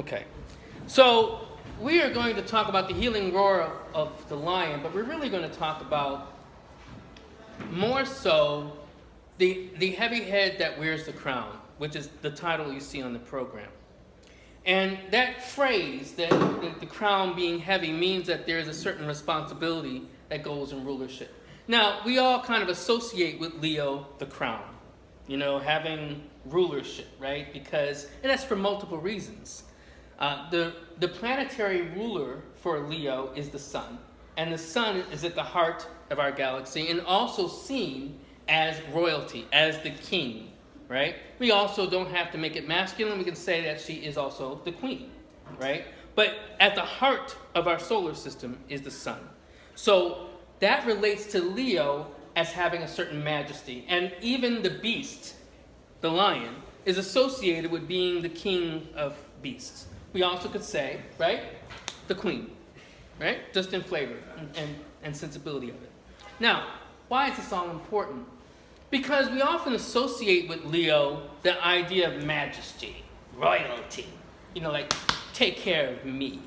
Okay. So we are going to talk about the healing roar of the lion, but we're really going to talk about more so the heavy head that wears the crown, which is the title you see on the program. And that phrase, that the crown being heavy, means that there is a certain responsibility that goes in rulership. Now, we all kind of associate with Leo the crown, having rulership, right? And that's for multiple reasons. The planetary ruler for Leo is the sun, and the sun is at the heart of our galaxy and also seen as royalty, as the king, right? We also don't have to make it masculine. We can say that she is also the queen, right? But at the heart of our solar system is the sun. So that relates to Leo as having a certain majesty. And even the beast, the lion, is associated with being the king of beasts. We also could say, right, the queen, right? Just in flavor and sensibility of it. Now, why is this all important? Because we often associate with Leo the idea of majesty, royalty. Like, take care of me.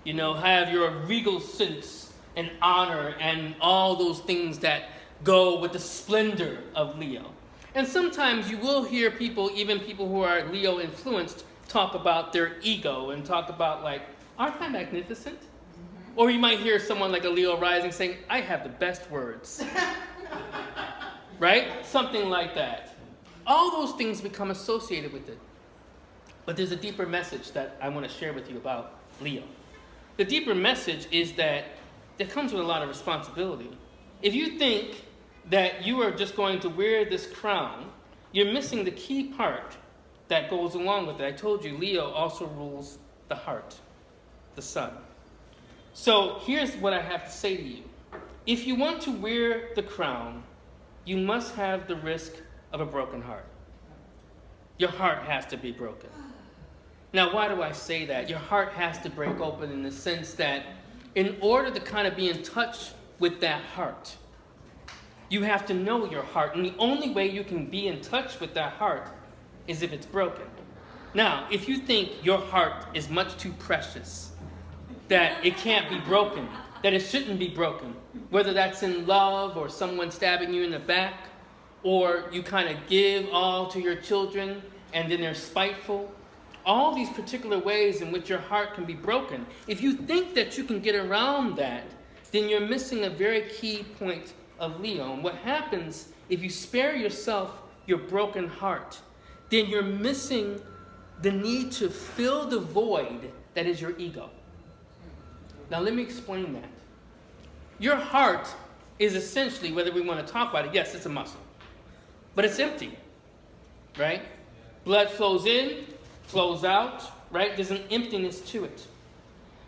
Have your regal sense and honor and all those things that go with the splendor of Leo. And sometimes you will hear people, even people who are Leo influenced, talk about their ego and talk about, like, aren't I magnificent? Mm-hmm. Or you might hear someone like a Leo rising saying, I have the best words. Right? Something like that. All those things become associated with it. But there's a deeper message that I want to share with you about Leo. The deeper message is that comes with a lot of responsibility. If you think that you are just going to wear this crown, you're missing the key part that goes along with it. I told you, Leo also rules the heart, the sun. So here's what I have to say to you. If you want to wear the crown, you must have the risk of a broken heart. Your heart has to be broken. Now, why do I say that? Your heart has to break open in the sense that in order to kind of be in touch with that heart, you have to know your heart. And the only way you can be in touch with that heart is if it's broken. Now, if you think your heart is much too precious, that it can't be broken, that it shouldn't be broken, whether that's in love or someone stabbing you in the back, or you kind of give all to your children and then they're spiteful, all these particular ways in which your heart can be broken. If you think that you can get around that, then you're missing a very key point of Leo. And what happens if you spare yourself your broken heart, then you're missing the need to fill the void that is your ego. Now let me explain that. Your heart is essentially, whether we want to talk about it, yes, it's a muscle. But it's empty, right? Blood flows in, flows out, right? There's an emptiness to it.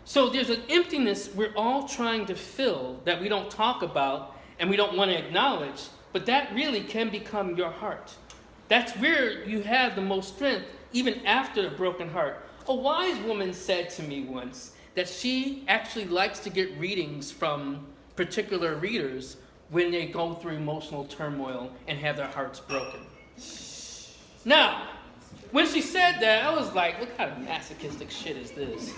So there's an emptiness we're all trying to fill that we don't talk about and we don't want to acknowledge, but that really can become your heart. That's where you have the most strength, even after a broken heart. A wise woman said to me once that she actually likes to get readings from particular readers when they go through emotional turmoil and have their hearts broken. Now, when she said that, I was like, what kind of masochistic shit is this?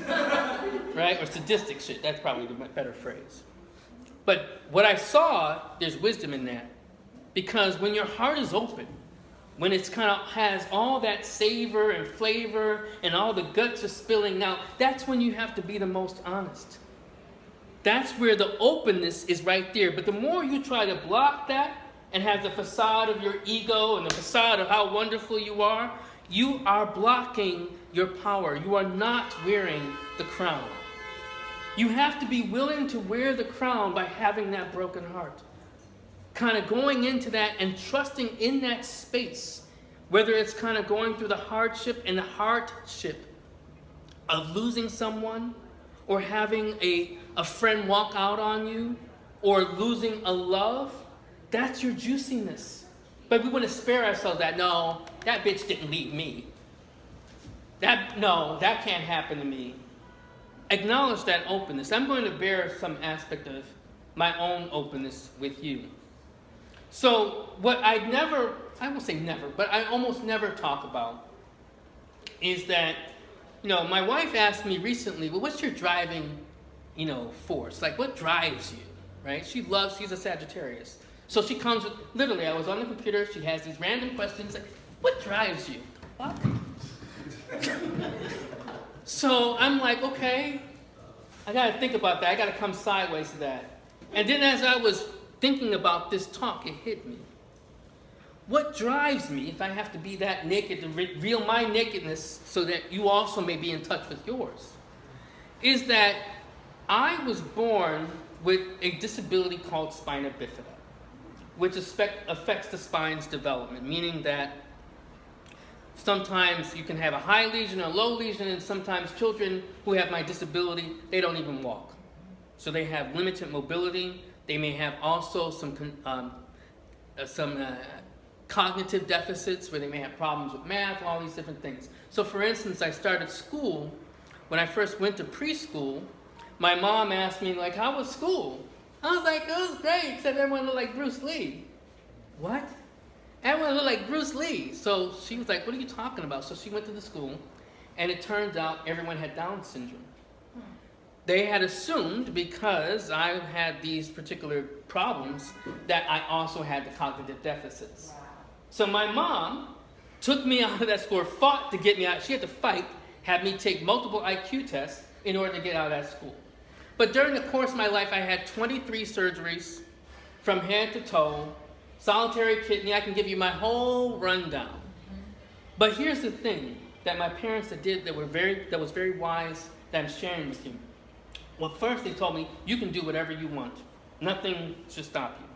Right? Or sadistic shit. That's probably the better phrase. But what I saw, there's wisdom in that. Because when your heart is open, when it's kind of has all that savor and flavor and all the guts are spilling out, that's when you have to be the most honest. That's where the openness is right there. But the more you try to block that and have the facade of your ego and the facade of how wonderful you are blocking your power. You are not wearing the crown. You have to be willing to wear the crown by having that broken heart. Kind of going into that and trusting in that space, whether it's kind of going through the hardship and the hardship of losing someone, or having a friend walk out on you, or losing a love, that's your juiciness. But we want to spare ourselves that. No, that bitch didn't leave me. That can't happen to me. Acknowledge that openness. I'm going to bear some aspect of my own openness with you. So what I won't say never, but I almost never talk about is that My wife asked me recently, well, what's your driving, force? Like, what drives you, right? She's a Sagittarius. So she comes with, literally, I was on the computer, she has these random questions, like, what drives you? What? So I'm like, okay, I got to think about that. I got to come sideways to that. And then as I was thinking about this talk, it hit me. What drives me, if I have to be that naked to reveal my nakedness so that you also may be in touch with yours, is that I was born with a disability called spina bifida, which affects the spine's development, meaning that sometimes you can have a high lesion or a low lesion, and sometimes children who have my disability, they don't even walk. So they have limited mobility. They may have also some cognitive deficits where they may have problems with math, all these different things. So for instance, I started school. When I first went to preschool, my mom asked me, like, how was school? I was like, it was great, except everyone looked like Bruce Lee. What? Everyone looked like Bruce Lee. So she was like, what are you talking about? So she went to the school, and it turned out everyone had Down syndrome. They had assumed because I had these particular problems that I also had the cognitive deficits. So my mom took me out of that school, fought to get me out. She had to fight, had me take multiple IQ tests in order to get out of that school. But during the course of my life, I had 23 surgeries from head to toe, solitary kidney. I can give you my whole rundown. But here's the thing that my parents did that was very wise that I'm sharing with you. Well, first they told me, you can do whatever you want. Nothing should stop you.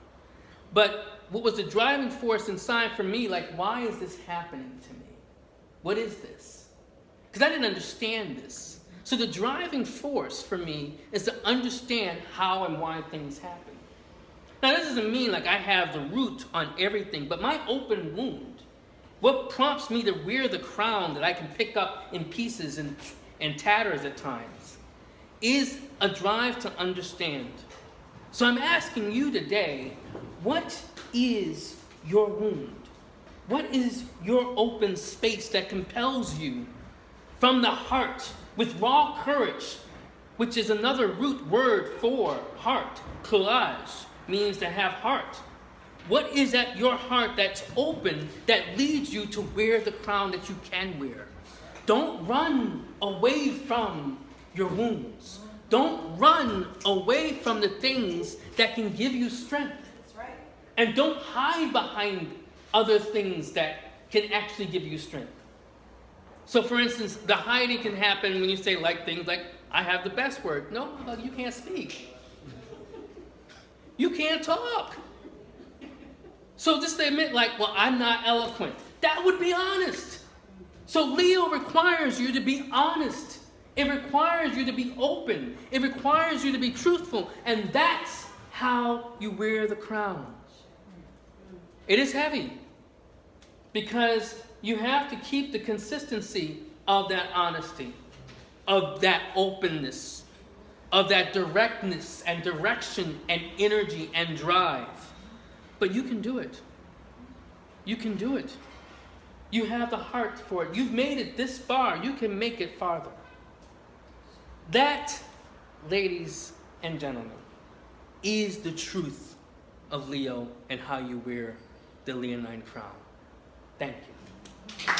But what was the driving force inside for me, like, why is this happening to me? What is this? Because I didn't understand this. So the driving force for me is to understand how and why things happen. Now, this doesn't mean like I have the root on everything, but my open wound, what prompts me to wear the crown that I can pick up in pieces and tatters at times, is a drive to understand. So I'm asking you today, what is your wound? What is your open space that compels you from the heart with raw courage, which is another root word for heart? Courage means to have heart. What is at your heart that's open that leads you to wear the crown that you can wear? Don't run away from your wounds. Don't run away from the things that can give you strength. That's right. And don't hide behind other things that can actually give you strength. So for instance, the hiding can happen when you say things like, I have the best word. No, you can't speak. You can't talk. So just to admit I'm not eloquent. That would be honest. So Leo requires you to be honest. It requires you to be open. It requires you to be truthful. And that's how you wear the crown. It is heavy. Because you have to keep the consistency of that honesty, of that openness, of that directness and direction and energy and drive. But you can do it. You can do it. You have the heart for it. You've made it this far. You can make it farther. That, ladies and gentlemen, is the truth of Leo and how you wear the Leonine crown. Thank you.